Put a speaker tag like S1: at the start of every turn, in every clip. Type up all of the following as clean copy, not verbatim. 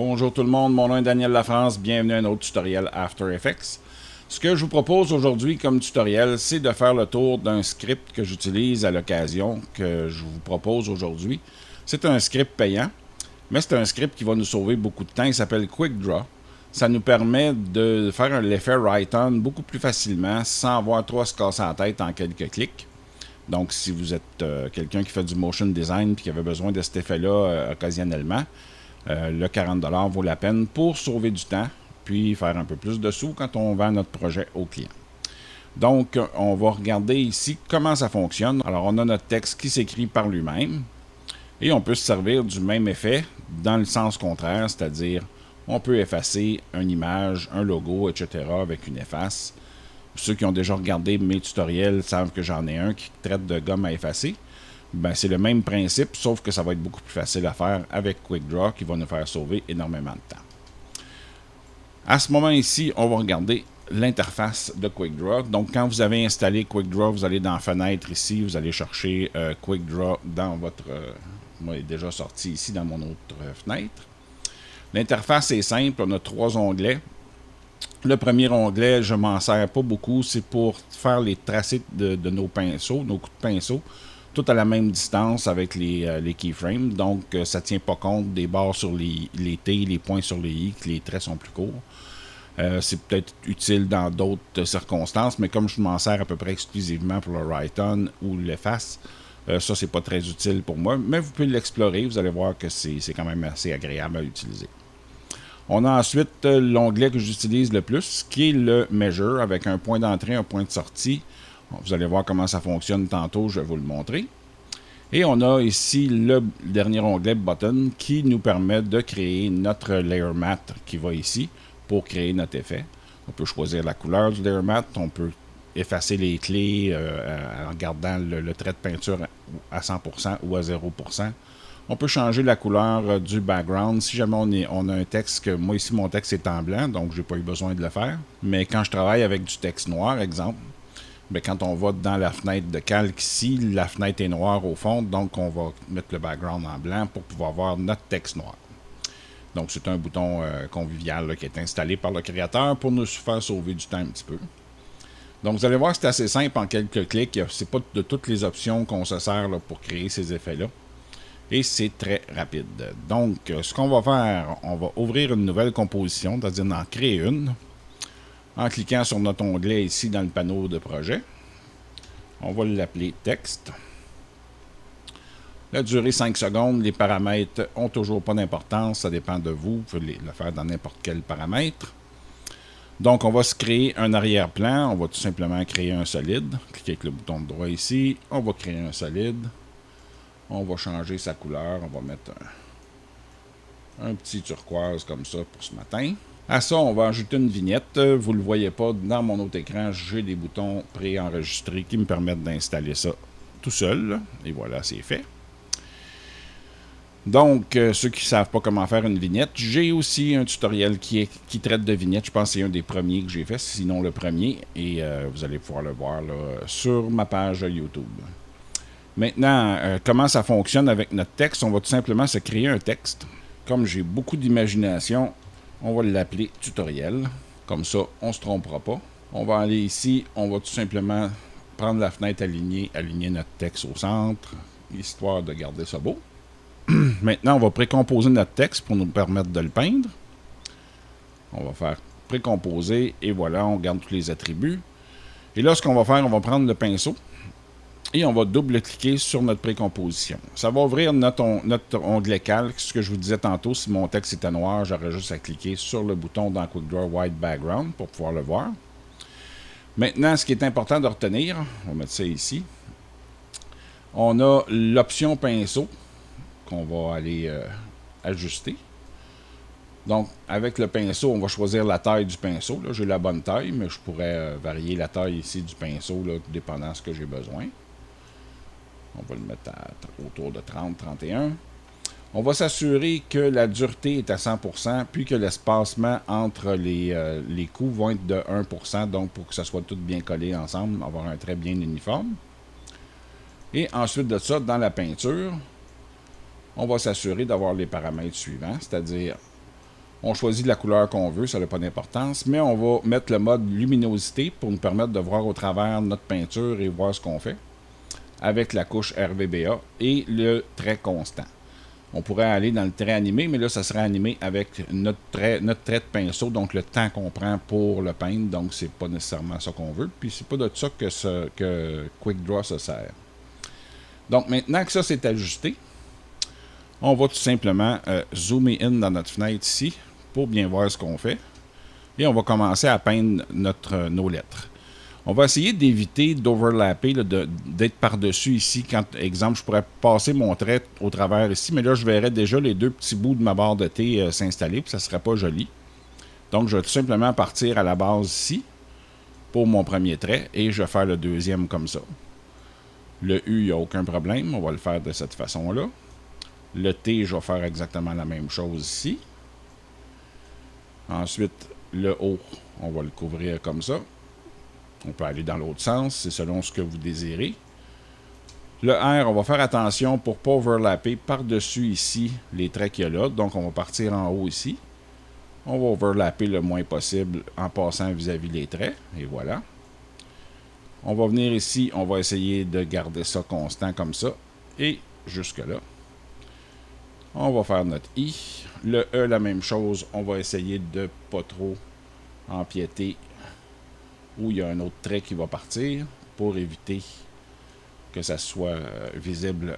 S1: Bonjour tout le monde, mon nom est Daniel Lafrance, bienvenue à un autre tutoriel After Effects. Ce que je vous propose aujourd'hui comme tutoriel, c'est de faire le tour d'un script que j'utilise à l'occasion, que je vous propose aujourd'hui. C'est un script payant, mais c'est un script qui va nous sauver beaucoup de temps, il s'appelle QuickDraw. Ça nous permet de faire l'effet Write-On beaucoup plus facilement, sans avoir trop à se casser la tête en quelques clics. Donc, si vous êtes quelqu'un qui fait du motion design et qui avait besoin de cet effet-là occasionnellement, le 40$ vaut la peine pour sauver du temps, puis faire un peu plus de sous quand on vend notre projet au client. Donc, on va regarder ici comment ça fonctionne. Alors, on a notre texte qui s'écrit par lui-même, et on peut se servir du même effet dans le sens contraire, c'est-à-dire on peut effacer une image, un logo, etc. avec une efface. Ceux qui ont déjà regardé mes tutoriels savent que j'en ai un qui traite de gomme à effacer. Ben, c'est le même principe, sauf que ça va être beaucoup plus facile à faire avec QuickDraw qui va nous faire sauver énormément de temps. À ce moment ici, on va regarder l'interface de QuickDraw. Donc, quand vous avez installé QuickDraw, vous allez dans Fenêtre ici, vous allez chercher QuickDraw dans votre... moi, il est déjà sorti ici dans mon autre fenêtre. L'interface est simple, on a 3 onglets. Le premier onglet, je ne m'en sers pas beaucoup, c'est pour faire les tracés de nos pinceaux, nos coups de pinceau, tout à la même distance avec les keyframes. Donc, ça ne tient pas compte des barres sur les T, les points sur les I, que les traits sont plus courts. C'est peut-être utile dans d'autres circonstances, mais comme je m'en sers à peu près exclusivement pour le Write-On ou l'efface, ça, c'est pas très utile pour moi. Mais vous pouvez l'explorer, vous allez voir que c'est quand même assez agréable à utiliser. On a ensuite l'onglet que j'utilise le plus, qui est le Measure, avec un point d'entrée, un point de sortie. Vous allez voir comment ça fonctionne tantôt, je vais vous le montrer. Et on a ici le dernier onglet Button qui nous permet de créer notre Layer Matte qui va ici pour créer notre effet. On peut choisir la couleur du Layer Matte, on peut effacer les clés en gardant le trait de peinture à 100% ou à 0%. On peut changer la couleur du background. Si jamais on a un texte, que moi ici mon texte est en blanc, donc j'ai pas eu besoin de le faire. Mais quand je travaille avec du texte noir, exemple, bien, quand on va dans la fenêtre de calque ici, la fenêtre est noire au fond, donc on va mettre le background en blanc pour pouvoir voir notre texte noir. Donc c'est un bouton convivial là, qui est installé par le créateur pour nous faire sauver du temps un petit peu. Donc vous allez voir que c'est assez simple en quelques clics. C'est pas de toutes les options qu'on se sert là, pour créer ces effets-là. Et c'est très rapide. Donc, ce qu'on va faire, on va ouvrir une nouvelle composition, c'est-à-dire en créer une, en cliquant sur notre onglet ici dans le panneau de projet. On va l'appeler texte. La durée 5 secondes, les paramètres n'ont toujours pas d'importance, ça dépend de vous, vous pouvez le faire dans n'importe quel paramètre. Donc, on va se créer un arrière-plan, on va tout simplement créer un solide. Cliquez avec le bouton de droit ici, on va créer un solide. On va changer sa couleur. On va mettre un petit turquoise comme ça pour ce matin. À ça, on va ajouter une vignette. Vous ne le voyez pas, dans mon autre écran, j'ai des boutons préenregistrés qui me permettent d'installer ça tout seul. Et voilà, c'est fait. Donc, ceux qui ne savent pas comment faire une vignette, j'ai aussi un tutoriel qui traite de vignettes. Je pense que c'est un des premiers que j'ai fait, sinon le premier. Et vous allez pouvoir le voir là, sur ma page YouTube. Maintenant, comment ça fonctionne avec notre texte? On va tout simplement se créer un texte. Comme j'ai beaucoup d'imagination, on va l'appeler tutoriel. Comme ça, on ne se trompera pas. On va aller ici, on va tout simplement prendre la fenêtre alignée, aligner notre texte au centre, histoire de garder ça beau. Maintenant, on va précomposer notre texte pour nous permettre de le peindre. On va faire précomposer et voilà, on garde tous les attributs. Et là, ce qu'on va faire, on va prendre le pinceau. Et on va double-cliquer sur notre précomposition. Ça va ouvrir notre onglet calque. Ce que je vous disais tantôt, si mon texte était noir, j'aurais juste à cliquer sur le bouton dans QuickDraw White Background pour pouvoir le voir. Maintenant, ce qui est important de retenir, on va mettre ça ici. On a l'option pinceau qu'on va aller ajuster. Donc, avec le pinceau, on va choisir la taille du pinceau. Là, j'ai la bonne taille, mais je pourrais varier la taille ici du pinceau, là, dépendant de ce que j'ai besoin. On va le mettre autour de 30, 31. On va s'assurer que la dureté est à 100%, puis que l'espacement entre les coups vont être de 1%, donc pour que ça soit tout bien collé ensemble, avoir un trait bien uniforme. Et ensuite de ça, dans la peinture, on va s'assurer d'avoir les paramètres suivants, c'est-à-dire On choisit la couleur qu'on veut, ça n'a pas d'importance, mais on va mettre le mode luminosité pour nous permettre de voir au travers notre peinture et voir ce qu'on fait avec la couche RVBA et le trait constant. On pourrait aller dans le trait animé, mais là, ça serait animé avec notre trait de pinceau, donc le temps qu'on prend pour le peindre, donc c'est pas nécessairement ça qu'on veut, puis c'est pas de ça que QuickDraw se sert. Donc maintenant que ça c'est ajusté, on va tout simplement zoomer in dans notre fenêtre ici pour bien voir ce qu'on fait. Et on va commencer à peindre nos lettres. On va essayer d'éviter d'overlapper, d'être par-dessus ici. Quand, exemple, je pourrais passer mon trait au travers ici, mais là, je verrais déjà les deux petits bouts de ma barre de thé s'installer, puis ça ne serait pas joli. Donc, je vais tout simplement partir à la base ici pour mon premier trait, et je vais faire le deuxième comme ça. Le U, il n'y a aucun problème, on va le faire de cette façon-là. Le T, je vais faire exactement la même chose ici. Ensuite, le O, on va le couvrir comme ça. On peut aller dans l'autre sens, c'est selon ce que vous désirez. Le R, on va faire attention pour ne pas overlapper par-dessus ici les traits qu'il y a là. Donc, on va partir en haut ici. On va overlapper le moins possible en passant vis-à-vis les traits. Et voilà. On va venir ici, on va essayer de garder ça constant comme ça. Et jusque-là. On va faire notre I. Le E, la même chose. On va essayer de pas trop empiéter où il y a un autre trait qui va partir pour éviter que ça soit visible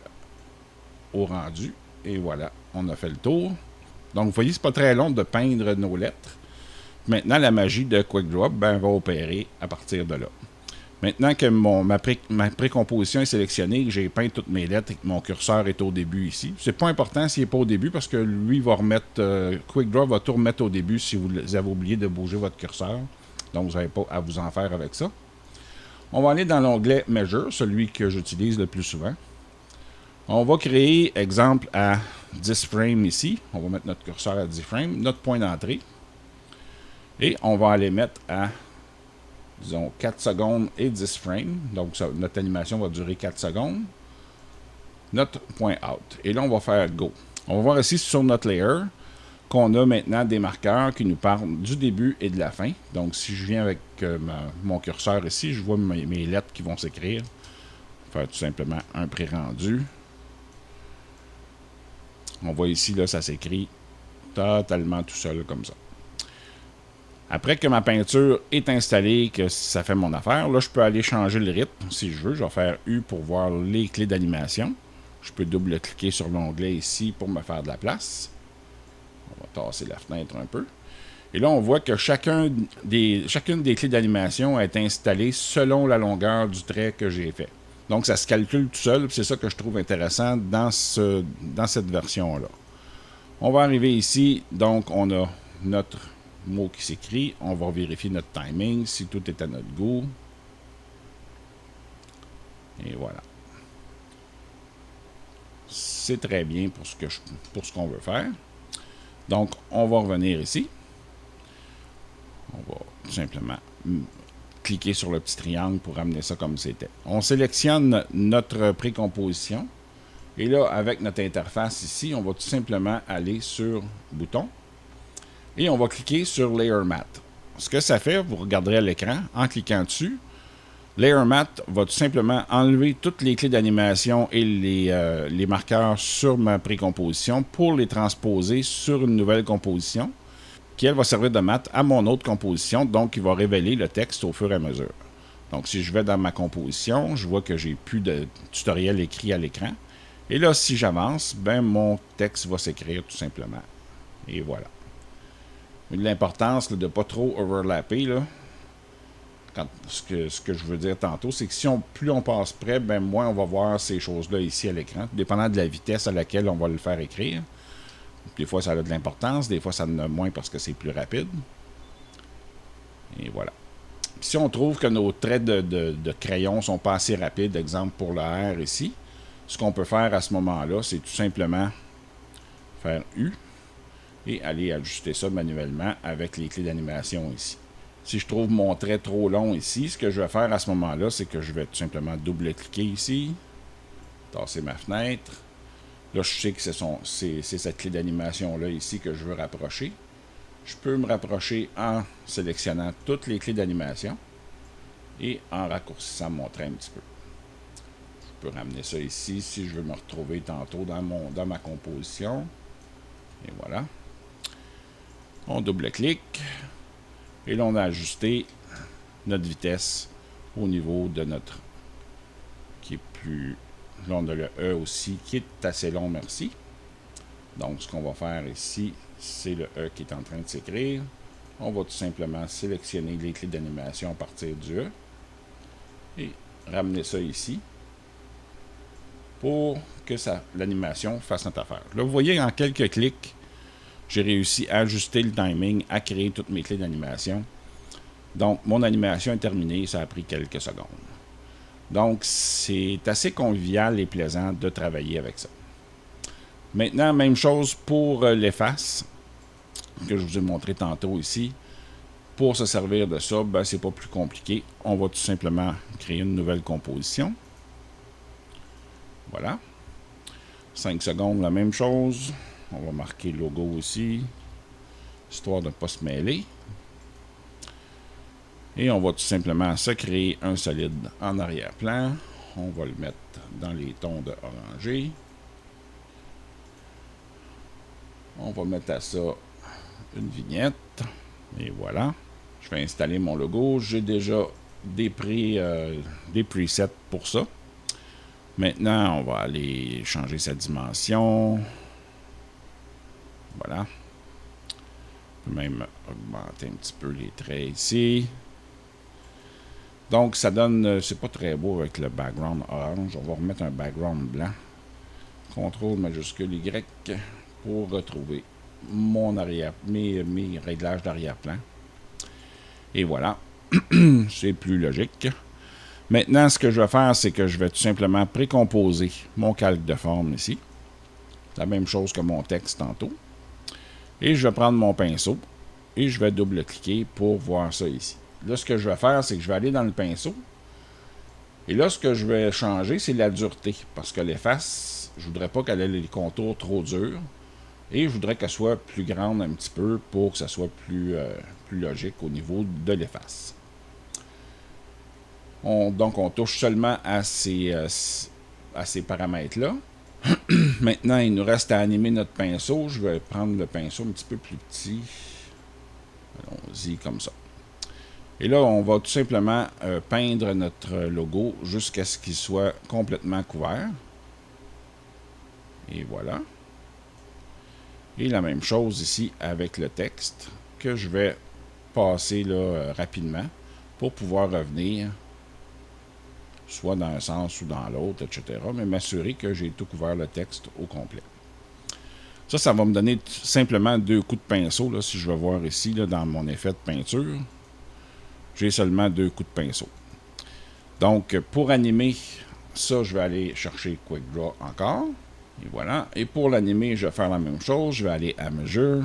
S1: au rendu. Et voilà, on a fait le tour. Donc, vous voyez, c'est pas très long de peindre nos lettres. Maintenant, la magie de QuickDraw va opérer à partir de là. Maintenant que ma précomposition est sélectionnée, que j'ai peint toutes mes lettres et que mon curseur est au début ici. C'est pas important s'il n'est pas au début parce que lui va remettre, QuickDraw va tout remettre au début si vous avez oublié de bouger votre curseur. Donc, vous n'avez pas à vous en faire avec ça. On va aller dans l'onglet Measure, celui que j'utilise le plus souvent. On va créer, exemple, à 10 frames ici. On va mettre notre curseur à 10 frames, notre point d'entrée. Et on va aller mettre à, disons, 4 secondes et 10 frames. Donc, notre animation va durer 4 secondes. Notre point out. Et là, on va faire Go. On va voir ici sur notre layer qu'on a maintenant des marqueurs qui nous parlent du début et de la fin. Donc, si je viens avec mon curseur ici, je vois mes lettres qui vont s'écrire. Faire tout simplement un pré-rendu. On voit ici, là, ça s'écrit totalement tout seul comme ça. Après que ma peinture est installée, que ça fait mon affaire, là, je peux aller changer le rythme si je veux. Je vais faire U pour voir les clés d'animation. Je peux double-cliquer sur l'onglet ici pour me faire de la place. On va tasser la fenêtre un peu. Et là, on voit que chacune des clés d'animation est installée selon la longueur du trait que j'ai fait. Donc, ça se calcule tout seul. C'est ça que je trouve intéressant dans cette version-là. On va arriver ici. Donc, on a notre mot qui s'écrit. On va vérifier notre timing, si tout est à notre goût. Et voilà. C'est très bien pour ce qu'on veut faire. Donc, on va revenir ici. On va tout simplement cliquer sur le petit triangle pour ramener ça comme c'était. On sélectionne notre précomposition. Et là, avec notre interface ici, on va tout simplement aller sur Bouton. Et on va cliquer sur Layer Matte. Ce que ça fait, vous regarderez à l'écran, en cliquant dessus, Layer Matte va tout simplement enlever toutes les clés d'animation et les marqueurs sur ma précomposition pour les transposer sur une nouvelle composition qui, elle, va servir de matte à mon autre composition, donc il va révéler le texte au fur et à mesure. Donc, si je vais dans ma composition, je vois que j'ai plus de tutoriel écrit à l'écran. Et là, si j'avance, mon texte va s'écrire tout simplement. Et voilà. L'importance de ne pas trop overlapper, là, ce que je veux dire tantôt, c'est que plus on passe près, moins on va voir ces choses-là ici à l'écran, dépendant de la vitesse à laquelle on va le faire écrire. Des fois, ça a de l'importance, des fois, ça en a moins parce que c'est plus rapide. Et voilà. Si on trouve que nos traits de crayon sont pas assez rapides, exemple pour le R ici, ce qu'on peut faire à ce moment-là, c'est tout simplement faire U et aller ajuster ça manuellement avec les clés d'animation ici. Si je trouve mon trait trop long ici, ce que je vais faire à ce moment-là, c'est que je vais tout simplement double-cliquer ici, tasser ma fenêtre. Là, je sais que c'est cette clé d'animation-là ici que je veux rapprocher. Je peux me rapprocher en sélectionnant toutes les clés d'animation et en raccourcissant mon trait un petit peu. Je peux ramener ça ici si je veux me retrouver tantôt dans ma composition. Et voilà. On double-clique. Et là, on a ajusté notre vitesse au niveau de notre... qui est plus... Là, on a le E aussi qui est assez long, merci. Donc, ce qu'on va faire ici, c'est le E qui est en train de s'écrire. On va tout simplement sélectionner les clés d'animation à partir du E et ramener ça ici pour que l'animation fasse notre affaire. Là, vous voyez, en quelques clics, j'ai réussi à ajuster le timing, à créer toutes mes clés d'animation. Donc, mon animation est terminée, ça a pris quelques secondes. Donc, c'est assez convivial et plaisant de travailler avec ça. Maintenant, même chose pour l'efface, que je vous ai montré tantôt ici. Pour se servir de ça, ben, c'est pas plus compliqué. On va tout simplement créer une nouvelle composition. Voilà. 5 secondes, la même chose. On va marquer logo aussi, histoire de ne pas se mêler. Et on va tout simplement se créer un solide en arrière-plan. On va le mettre dans les tons de orangé. On va mettre à ça une vignette. Et voilà. Je vais installer mon logo. J'ai déjà des presets pour ça. Maintenant, on va aller changer sa dimension. Voilà. On peut même augmenter un petit peu les traits ici. Donc, ça donne... c'est pas très beau avec le background orange. On va remettre un background blanc. CTRL majuscule Y pour retrouver mes réglages d'arrière-plan. Et voilà. C'est plus logique. Maintenant, ce que je vais faire, c'est que je vais tout simplement précomposer mon calque de forme ici. La même chose que mon texte tantôt. Et je vais prendre mon pinceau et je vais double-cliquer pour voir ça ici. Là, ce que je vais faire, c'est que je vais aller dans le pinceau. Et là, ce que je vais changer, c'est la dureté. Parce que l'efface, je ne voudrais pas qu'elle ait les contours trop durs. Et je voudrais qu'elle soit plus grande un petit peu pour que ça soit plus logique au niveau de l'efface. Donc, on touche seulement à ces paramètres-là. Maintenant, il nous reste à animer notre pinceau. Je vais prendre le pinceau un petit peu plus petit. Allons-y comme ça. Et là, on va tout simplement peindre notre logo jusqu'à ce qu'il soit complètement couvert. Et voilà. Et la même chose ici avec le texte que je vais passer là, rapidement pour pouvoir revenir soit dans un sens ou dans l'autre, etc. Mais m'assurer que j'ai tout couvert le texte au complet. Ça va me donner simplement 2 coups de pinceau. Là, si je vais voir ici, là, dans mon effet de peinture, j'ai seulement 2 coups de pinceau. Donc, pour animer ça, je vais aller chercher Quick Draw encore. Et voilà. Et pour l'animer, je vais faire la même chose. Je vais aller à Mesure.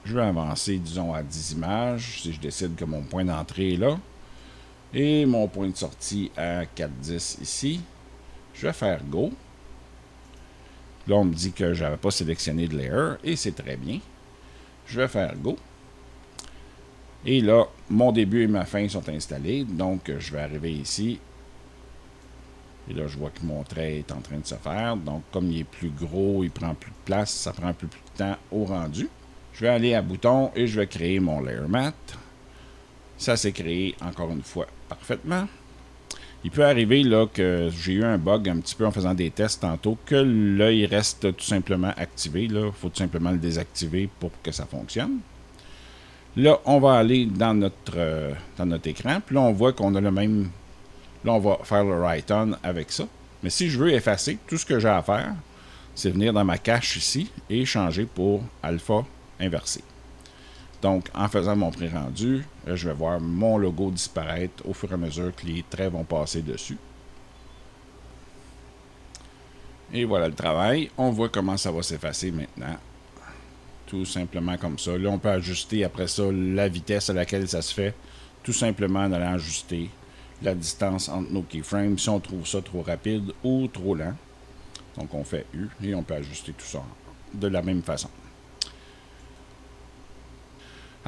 S1: Je vais avancer, disons, à 10 images, si je décide que mon point d'entrée est là. Et mon point de sortie à 4,10 ici. Je vais faire Go. Là, on me dit que je n'avais pas sélectionné de layer, et c'est très bien. Je vais faire Go. Et là, mon début et ma fin sont installés. Donc, je vais arriver ici. Et là, je vois que mon trait est en train de se faire. Donc, comme il est plus gros, il prend plus de place, ça prend un peu plus de temps au rendu. Je vais aller à Bouton et je vais créer mon Layer Matte. Ça s'est créé, encore une fois, parfaitement. Il peut arriver là que j'ai eu un bug un petit peu en faisant des tests tantôt, que l'œil reste tout simplement activé. Il faut tout simplement le désactiver pour que ça fonctionne. Là, on va aller dans notre écran. Puis là, on voit qu'on a le même... Là, on va faire le Write-On avec ça. Mais si je veux effacer, tout ce que j'ai à faire, c'est venir dans ma cache ici et changer pour alpha inversé. Donc, en faisant mon pré-rendu, je vais voir mon logo disparaître au fur et à mesure que les traits vont passer dessus. Et voilà le travail. On voit comment ça va s'effacer maintenant. Tout simplement comme ça. Là, on peut ajuster après ça la vitesse à laquelle ça se fait. Tout simplement en allant ajuster la distance entre nos keyframes si on trouve ça trop rapide ou trop lent. Donc, on fait U et on peut ajuster tout ça de la même façon.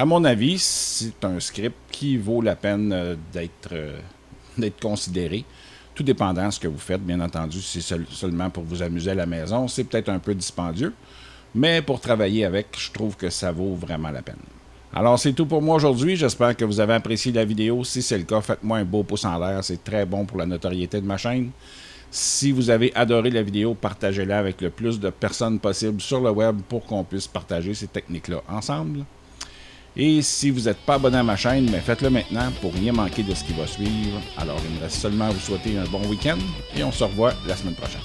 S1: À mon avis, c'est un script qui vaut la peine d'être considéré. Tout dépendant de ce que vous faites, bien entendu, si c'est seulement pour vous amuser à la maison, c'est peut-être un peu dispendieux. Mais pour travailler avec, je trouve que ça vaut vraiment la peine. Alors, c'est tout pour moi aujourd'hui. J'espère que vous avez apprécié la vidéo. Si c'est le cas, faites-moi un beau pouce en l'air. C'est très bon pour la notoriété de ma chaîne. Si vous avez adoré la vidéo, partagez-la avec le plus de personnes possible sur le web pour qu'on puisse partager ces techniques-là ensemble. Et si vous n'êtes pas abonné à ma chaîne, mais faites-le maintenant pour rien manquer de ce qui va suivre. Alors, il me reste seulement à vous souhaiter un bon week-end et on se revoit la semaine prochaine.